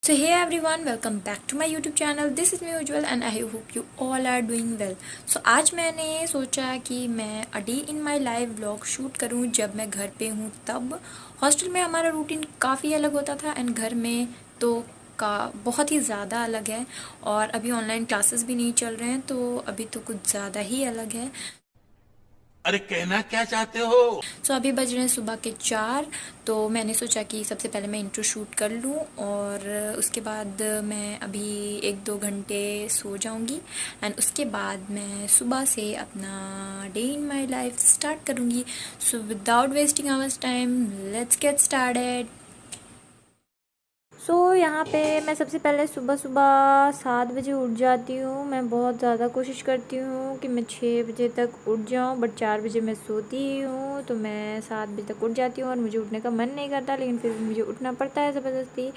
So hey everyone, welcome back to my YouTube channel. This is me Ujjwal and I hope you all are doing well. So आज मैंने सोचा कि मैं a day in my life vlog shoot करूं जब मैं घर पे हूं तब। हॉस्टल में हमारा रूटीन काफ़ी अलग होता था एंड घर में तो का बहुत ही ज़्यादा अलग है। और अभी ऑनलाइन क्लासेस भी नहीं चल रहे हैं तो अभी तो कुछ ज़्यादा ही अलग है। अरे कहना क्या चाहते हो। सो अभी बज रहे हैं सुबह के 4। तो मैंने सोचा कि सबसे पहले मैं इंट्रो शूट कर लूँ और उसके बाद मैं अभी 1-2 घंटे सो जाऊँगी एंड उसके बाद मैं सुबह से अपना day in my life start करूँगी। So without wasting ours time let's get started. यहाँ पे मैं सबसे पहले सुबह सुबह 7 बजे उठ जाती हूँ। मैं बहुत ज़्यादा कोशिश करती हूँ कि मैं 6 बजे तक उठ जाऊँ, बट 4 बजे मैं सोती ही हूँ तो मैं 7 बजे तक उठ जाती हूँ और मुझे उठने का मन नहीं करता, लेकिन फिर भी मुझे उठना पड़ता है ज़बरदस्ती।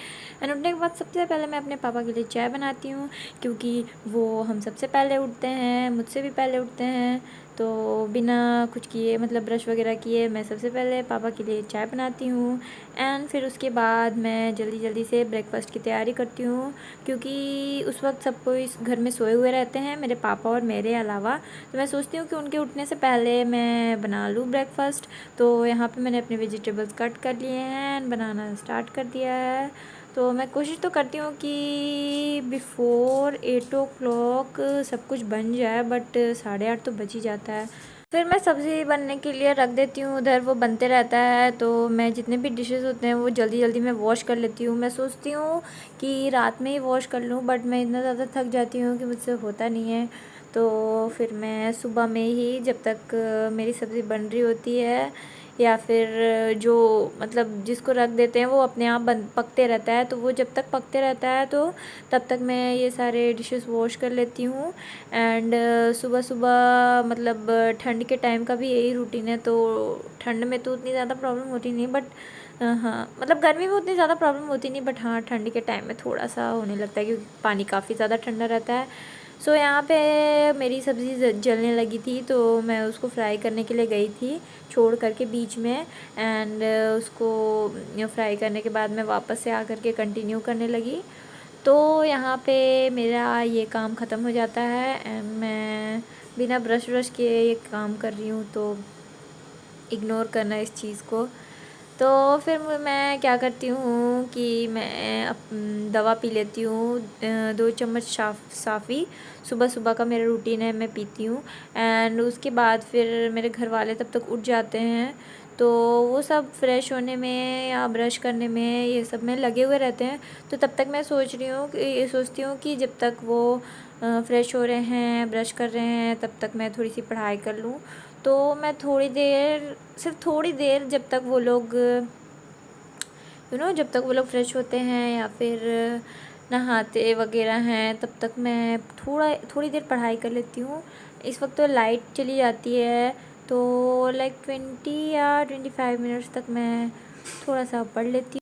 एंड उठने के बाद सबसे पहले मैं अपने पापा के लिए चाय बनाती हूँ, क्योंकि वो हम सबसे पहले उठते हैं, मुझसे भी पहले उठते हैं। तो बिना कुछ किए मतलब ब्रश वगैरह किए मैं सबसे पहले पापा के लिए चाय बनाती हूँ एंड फिर उसके बाद मैं जल्दी जल्दी से ब्रेकफास्ट की तैयारी करती हूँ, क्योंकि उस वक्त सब कोई इस घर में सोए हुए रहते हैं, मेरे पापा और मेरे अलावा। तो मैं सोचती हूँ कि उनके उठने से पहले मैं बना लूँ ब्रेकफास्ट। तो यहाँ पे मैंने अपने वेजिटेबल्स कट कर लिए हैं एंड बनाना स्टार्ट कर दिया है। तो मैं कोशिश तो करती हूँ कि बिफ़ोर 8 o'clock सब कुछ बन जाए, बट 8:30 तो बज ही जाता है। फिर मैं सब्ज़ी बनने के लिए रख देती हूँ, उधर वो बनते रहता है। तो मैं जितने भी डिशेस होते हैं वो जल्दी जल्दी मैं वॉश कर लेती हूँ। मैं सोचती हूँ कि रात में ही वॉश कर लूँ, बट मैं इतना ज़्यादा थक जाती हूँ कि मुझसे होता नहीं है। तो फिर मैं सुबह में ही जब तक मेरी सब्ज़ी बन रही होती है, या फिर जो मतलब जिसको रख देते हैं वो अपने आप बन पकते रहता है, तो वो जब तक पकते रहता है तो तब तक मैं ये सारे डिशेस वॉश कर लेती हूँ। एंड सुबह सुबह मतलब ठंड के टाइम का भी यही रूटीन है। तो ठंड में तो उतनी ज़्यादा प्रॉब्लम होती नहीं, बट हाँ मतलब गर्मी में उतनी ज़्यादा प्रॉब्लम होती नहीं, बट हाँ ठंड के टाइम में थोड़ा सा होने लगता है क्योंकि पानी काफ़ी ज़्यादा ठंडा रहता है। सो यहाँ पे मेरी सब्ज़ी जलने लगी थी तो मैं उसको फ्राई करने के लिए गई थी छोड़ करके बीच में। एंड उसको फ्राई करने के बाद मैं वापस से आकर के कंटिन्यू करने लगी। तो यहाँ पे मेरा ये काम ख़त्म हो जाता है एंड मैं बिना ब्रश व्रश किए ये काम कर रही हूँ, तो इग्नोर करना इस चीज़ को। तो फिर मैं क्या करती हूँ कि मैं दवा पी लेती हूँ, 2 चम्मच साफ़ी सुबह सुबह का मेरा रूटीन है, मैं पीती हूँ। एंड उसके बाद फिर मेरे घर वाले तब तक उठ जाते हैं, तो वो सब फ्रेश होने में या ब्रश करने में ये सब में लगे हुए रहते हैं। तो तब तक मैं सोचती हूँ कि जब तक वो फ्रेश हो रहे हैं, ब्रश कर रहे हैं, तब तक मैं थोड़ी सी पढ़ाई कर लूँ। तो मैं थोड़ी देर, सिर्फ थोड़ी देर, जब तक वो लोग जब तक वो लोग फ्रेश होते हैं या फिर नहाते वगैरह हैं, तब तक मैं थोड़ी देर पढ़ाई कर लेती हूँ। इस वक्त तो लाइट चली जाती है, तो लाइक 20 या 25 मिनट्स तक मैं थोड़ा सा पढ़ लेती हूँ।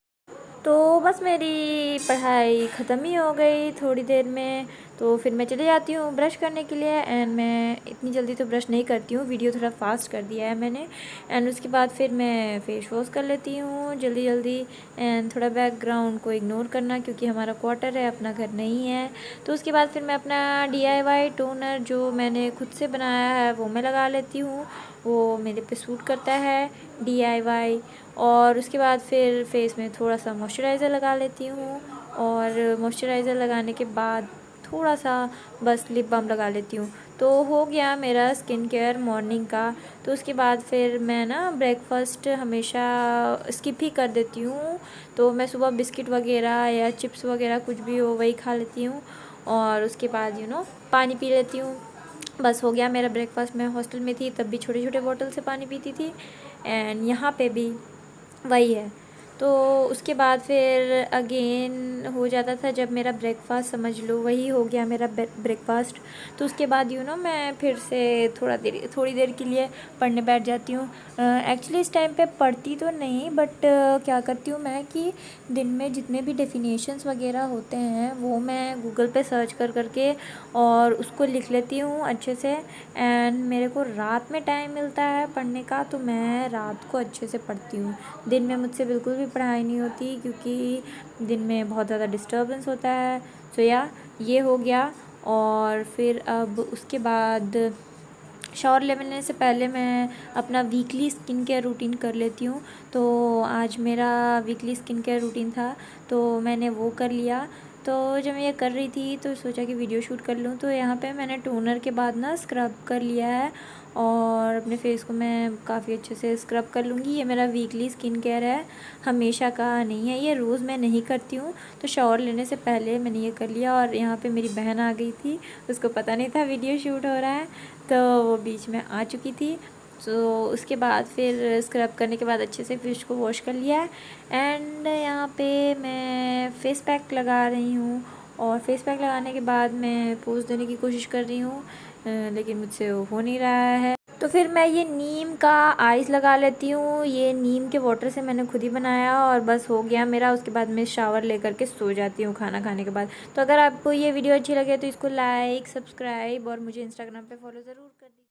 तो बस मेरी पढ़ाई ख़त्म ही हो गई थोड़ी देर में। तो फिर मैं चली जाती हूँ ब्रश करने के लिए एंड मैं इतनी जल्दी तो ब्रश नहीं करती हूँ, वीडियो थोड़ा फास्ट कर दिया है मैंने। एंड उसके बाद फिर मैं फेस वॉश कर लेती हूँ जल्दी जल्दी। एंड थोड़ा बैकग्राउंड को इग्नोर करना, क्योंकि हमारा क्वार्टर है, अपना घर नहीं है। तो उसके बाद फिर मैं अपना DIY टोनर जो मैंने खुद से बनाया है वो मैं लगा लेती हूँ, वो मेरे पे सूट करता है DIY। और उसके बाद फिर फेस में थोड़ा सा मॉइस्चराइज़र लगा लेती हूँ, और मॉइस्चराइज़र लगाने के बाद थोड़ा सा बस लिप बाम लगा लेती हूँ। तो हो गया मेरा स्किन केयर मॉर्निंग का। तो उसके बाद फिर मैं ना ब्रेकफास्ट हमेशा स्किप ही कर देती हूँ। तो मैं सुबह बिस्किट वगैरह या चिप्स वगैरह कुछ भी हो वही खा लेती हूँ, और उसके बाद पानी पी लेती हूँ। बस हो गया मेरा ब्रेकफास्ट। मैं हॉस्टल में थी तब भी छोटे छोटे बॉटल से पानी पीती थी, एंड यहाँ पे भी वही है। तो उसके बाद फिर अगेन हो जाता था जब मेरा ब्रेकफास्ट, समझ लो वही हो गया मेरा ब्रेकफास्ट। तो उसके बाद मैं फिर से थोड़ी देर के लिए पढ़ने बैठ जाती हूँ। एक्चुअली इस टाइम पे पढ़ती तो नहीं, बट क्या करती हूँ मैं कि दिन में जितने भी डेफिनेशंस वगैरह होते हैं वो मैं गूगल पे सर्च कर करके और उसको लिख लेती हूँ अच्छे से। एंड मेरे को रात में टाइम मिलता है पढ़ने का, तो मैं रात को अच्छे से पढ़ती हूँ। दिन में मुझसे बिल्कुल भी पढ़ाई नहीं होती क्योंकि दिन में बहुत ज़्यादा डिस्टर्बेंस होता है। सो या ये हो गया। और फिर अब उसके बाद शावर लेने से पहले मैं अपना वीकली स्किन केयर रूटीन कर लेती हूँ। तो आज मेरा वीकली स्किन केयर रूटीन था, तो मैंने वो कर लिया। तो जब मैं ये कर रही थी तो सोचा कि वीडियो शूट कर लूँ। तो यहाँ पे मैंने टोनर के बाद ना स्क्रब कर लिया है और अपने फेस को मैं काफ़ी अच्छे से स्क्रब कर लूँगी। ये मेरा वीकली स्किन केयर है, हमेशा का नहीं है, ये रोज़ मैं नहीं करती हूँ। तो शावर लेने से पहले मैंने ये कर लिया। और यहाँ पे मेरी बहन आ गई थी, उसको पता नहीं था वीडियो शूट हो रहा है, तो वो बीच में आ चुकी थी। तो उसके बाद फिर स्क्रब करने के बाद अच्छे से फिश को वॉश कर लिया है। एंड यहाँ पे मैं फ़ेस पैक लगा रही हूँ और फ़ेस पैक लगाने के बाद मैं पोज़ देने की कोशिश कर रही हूँ, लेकिन मुझसे वो हो नहीं रहा है। तो फिर मैं ये नीम का आइस लगा लेती हूँ। ये नीम के वाटर से मैंने खुद ही बनाया और बस हो गया मेरा। उसके बाद मैं शावर लेकर के सो जाती हूँ खाना खाने के बाद। तो अगर आपको ये वीडियो अच्छी लगे तो इसको लाइक, सब्सक्राइब और मुझे इंस्टाग्राम पे फॉलो ज़रूर कर दीजिए।